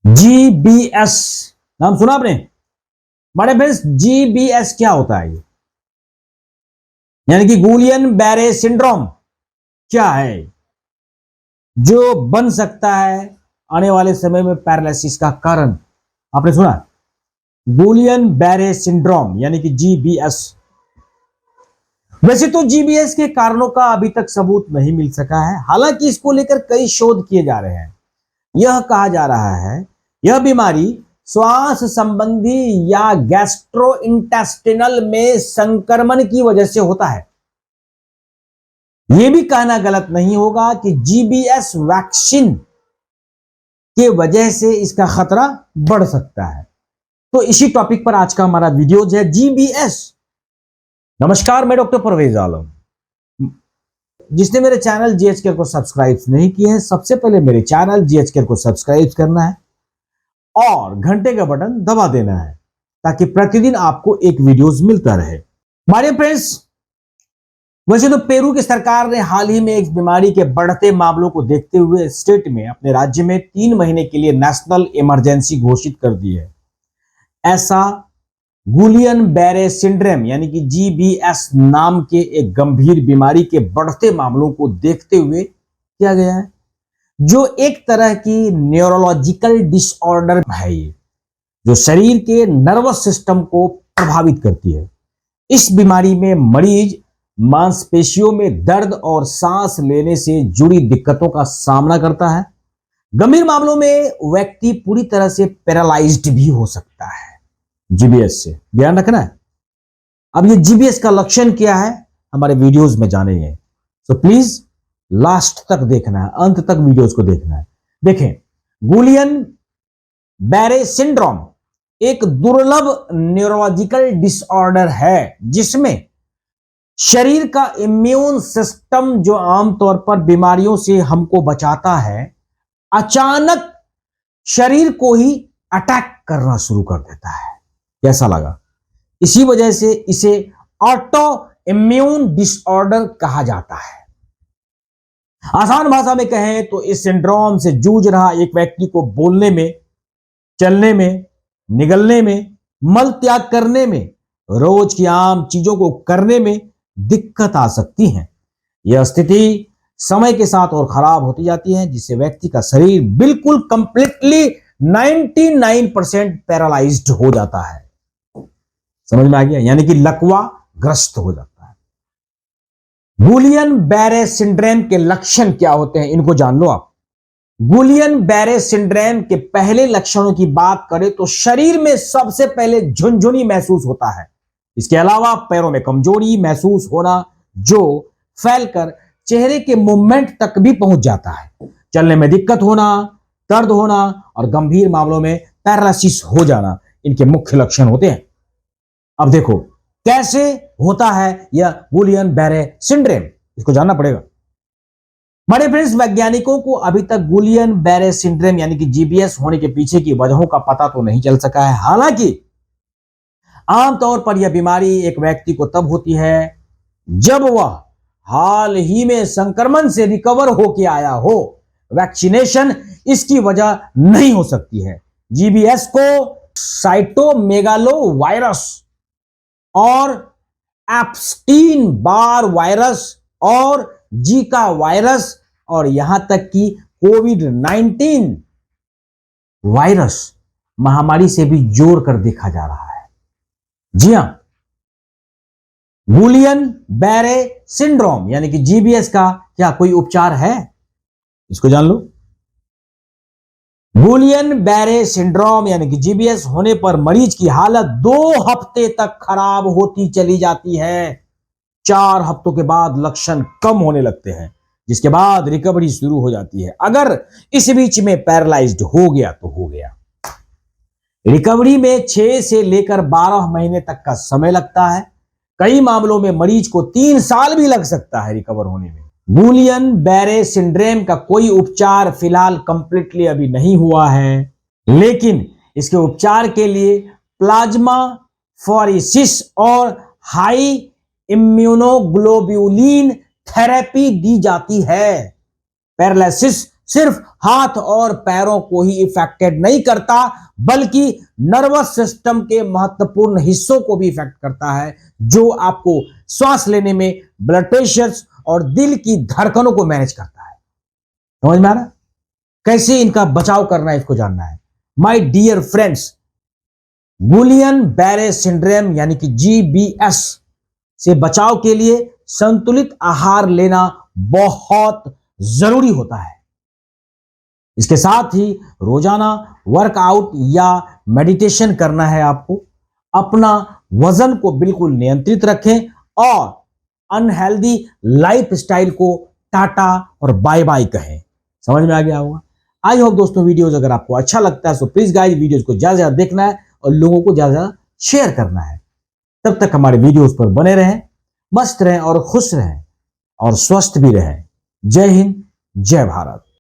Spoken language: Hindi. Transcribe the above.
जीबीएस नाम सुना आपने? बड़े फ्रेंड्स, जीबीएस क्या होता है? ये यानी कि गुलियन बैरे सिंड्रोम क्या है जो बन सकता है आने वाले समय में पैरालिसिस का कारण? आपने सुना गुलियन बैरे सिंड्रोम यानी कि जीबीएस। वैसे तो जीबीएस के कारणों का अभी तक सबूत नहीं मिल सका है, हालांकि इसको लेकर कई शोध किए जा रहे हैं। यह कहा जा रहा है यह बीमारी श्वास संबंधी या गैस्ट्रोइंटेस्टिनल में संक्रमण की वजह से होता है। यह भी कहना गलत नहीं होगा कि जीबीएस वैक्सीन के वजह से इसका खतरा बढ़ सकता है। तो इसी टॉपिक पर आज का हमारा वीडियो है, जीबीएस। नमस्कार, मैं डॉक्टर परवेज आलम। जिसने मेरे चैनल जीएच केयर को सब्सक्राइब नहीं किए हैं, सबसे पहले मेरे चैनल जीएच केयर को सब्सक्राइब करना है और घंटे का बटन दबा देना है ताकि प्रतिदिन आपको एक वीडियोस मिलता रहे। हमारे फ्रेंड्स, वैसे तो पेरू की सरकार ने हाल ही में एक बीमारी के बढ़ते मामलों को देखते हुए स्टेट में अपने राज्य में 3 महीने के लिए नेशनल इमरजेंसी घोषित कर दी है। ऐसा गुलियन बैरे सिंड्रोम यानी कि जीबीएस नाम के एक गंभीर बीमारी के बढ़ते मामलों को देखते हुए किया गया है, जो एक तरह की न्यूरोलॉजिकल डिसऑर्डर है, ये जो शरीर के नर्वस सिस्टम को प्रभावित करती है। इस बीमारी में मरीज मांसपेशियों में दर्द और सांस लेने से जुड़ी दिक्कतों का सामना करता है। गंभीर मामलों में व्यक्ति पूरी तरह से पैरालाइज्ड भी हो सकता है। जीबीएस से ध्यान रखना है। अब ये जीबीएस का लक्षण क्या है हमारे वीडियोस में जानेंगे, तो प्लीज लास्ट तक देखना है, अंत तक वीडियोस को देखना है। देखें, गुलियन बैरे सिंड्रोम एक दुर्लभ न्यूरोलॉजिकल डिसऑर्डर है जिसमें शरीर का इम्यून सिस्टम, जो आमतौर पर बीमारियों से हमको बचाता है, अचानक शरीर को ही अटैक करना शुरू कर देता है। कैसा लगा? इसी वजह से इसे ऑटो इम्यून डिसऑर्डर कहा जाता है। आसान भाषा में कहें तो इस सिंड्रोम से जूझ रहा एक व्यक्ति को बोलने में, चलने में, निगलने में, मल त्याग करने में, रोज की आम चीजों को करने में दिक्कत आ सकती है। यह स्थिति समय के साथ और खराब होती जाती है, जिससे व्यक्ति का शरीर बिल्कुल कंप्लीटली 99% पैरालाइज्ड हो जाता है। समझ में आ गया? यानी कि लकवा ग्रस्त हो जाता है। गुलियन बैरे सिंड्रोम के लक्षण क्या होते हैं, इनको जान लो आप। गुलियन बैरे सिंड्रोम के पहले लक्षणों की बात करें तो शरीर में सबसे पहले झुनझुनी महसूस होता है। इसके अलावा पैरों में कमजोरी महसूस होना, जो फैलकर चेहरे के मूवमेंट तक भी पहुंच जाता है। चलने में दिक्कत होना, दर्द होना और गंभीर मामलों में पैरालिसिस हो जाना इनके मुख्य लक्षण होते हैं। अब देखो कैसे होता है यह गुलियन बैरे सिंड्रोम, इसको जानना पड़ेगा। बड़े फ्रेंड्स, वैज्ञानिकों को अभी तक गुलियन बैरे सिंड्रोम यानी कि जीबीएस होने के पीछे की वजहों का पता तो नहीं चल सका है। हालांकि आमतौर पर यह बीमारी एक व्यक्ति को तब होती है जब वह हाल ही में संक्रमण से रिकवर होकर आया हो। वैक्सीनेशन इसकी वजह नहीं हो सकती है। जीबीएस को साइटोमेगालो वायरस और एप्स्टीन बार वायरस और जीका वायरस और यहां तक कि कोविड-19 वायरस महामारी से भी जोड़कर देखा जा रहा है। जी हां, गुलियन बैरे सिंड्रोम यानी कि जीबीएस का क्या कोई उपचार है? इसको जान लो। गुलियन बैरे सिंड्रोम यानी कि जीबीएस होने पर मरीज की हालत 2 हफ्ते तक खराब होती चली जाती है। 4 हफ्तों के बाद लक्षण कम होने लगते हैं, जिसके बाद रिकवरी शुरू हो जाती है। अगर इस बीच में पैरालाइज्ड हो गया तो हो गया। रिकवरी में 6 से लेकर 12 महीने तक का समय लगता है। कई मामलों में मरीज को 3 साल भी लग सकता है रिकवर होने में। गुलियन बैरे सिंड्रोम का कोई उपचार फिलहाल कंप्लीटली अभी नहीं हुआ है, लेकिन इसके उपचार के लिए प्लाज्मा फोरेसिस और हाई इम्यूनोग्लोब्युलिन थेरेपी दी जाती है। पैरालिसिस सिर्फ हाथ और पैरों को ही इफेक्टेड नहीं करता, बल्कि नर्वस सिस्टम के महत्वपूर्ण हिस्सों को भी इफेक्ट करता है, जो आपको श्वास लेने में, ब्लड प्रेशर और दिल की धड़कनों को मैनेज करता है। समझ में आ रहा? कैसे इनका बचाव करना है, इसको जानना है। My dear friends, Guillain Barre syndrome यानी कि GBS से बचाव के लिए संतुलित आहार लेना बहुत जरूरी होता है। इसके साथ ही रोजाना वर्कआउट या मेडिटेशन करना है आपको। अपना वजन को बिल्कुल नियंत्रित रखें और अनहेल्दी लाइफस्टाइल को टाटा और बाय बाय कहें। समझ में आ गया होगा। आई होप दोस्तों वीडियोस अगर आपको अच्छा लगता है तो प्लीज गाइस वीडियोस को ज्यादा ज्यादा देखना है और लोगों को ज्यादा ज्यादा शेयर करना है। तब तक हमारे वीडियोस पर बने रहें, मस्त रहें और खुश रहें और स्वस्थ भी रहें। जय हिंद, जय भारत।